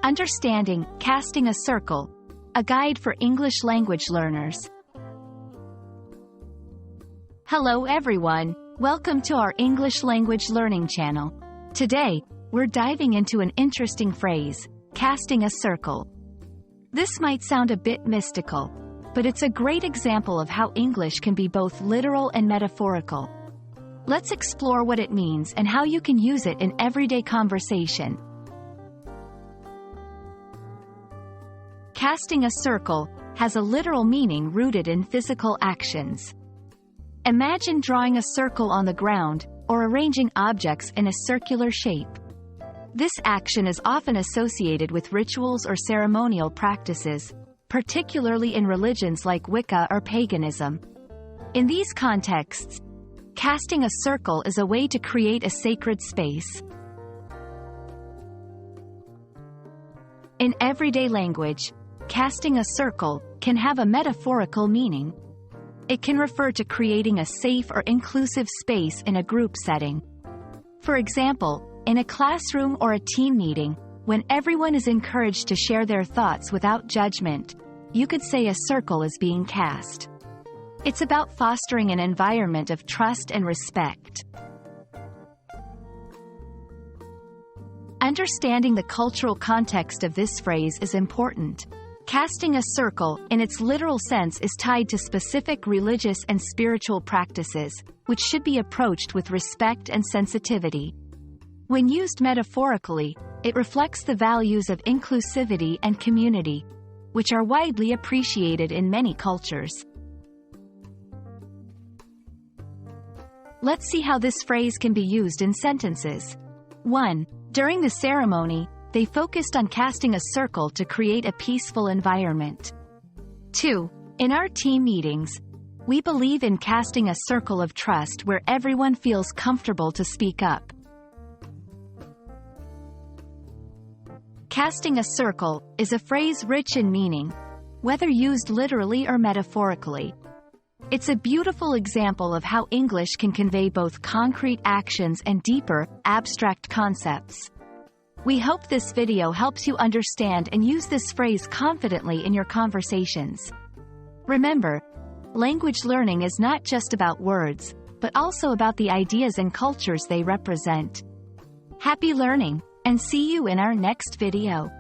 Understanding, casting a circle. A guide for English language learners. Hello everyone, welcome to our English language learning channel. Today, we're diving into an interesting phrase, casting a circle. This might sound a bit mystical, but it's a great example of how English can be both literal and metaphorical. Let's explore what it means and how you can use it in everyday conversation. Casting a circle has a literal meaning rooted in physical actions. Imagine drawing a circle on the ground, or arranging objects in a circular shape. This action is often associated with rituals or ceremonial practices, particularly in religions like Wicca or paganism. In these contexts, casting a circle is a way to create a sacred space. In everyday language, casting a circle can have a metaphorical meaning. It can refer to creating a safe or inclusive space in a group setting. For example, in a classroom or a team meeting, when everyone is encouraged to share their thoughts without judgment, you could say a circle is being cast. It's about fostering an environment of trust and respect. Understanding the cultural context of this phrase is important. Casting a circle, in its literal sense, is tied to specific religious and spiritual practices, which should be approached with respect and sensitivity. When used metaphorically, it reflects the values of inclusivity and community, which are widely appreciated in many cultures. Let's see how this phrase can be used in sentences. 1. During the ceremony, they focused on casting a circle to create a peaceful environment. 2. In our team meetings, we believe in casting a circle of trust where everyone feels comfortable to speak up. Casting a circle is a phrase rich in meaning, whether used literally or metaphorically. It's a beautiful example of how English can convey both concrete actions and deeper, abstract concepts. We hope this video helps you understand and use this phrase confidently in your conversations. Remember, language learning is not just about words, but also about the ideas and cultures they represent. Happy learning, and see you in our next video.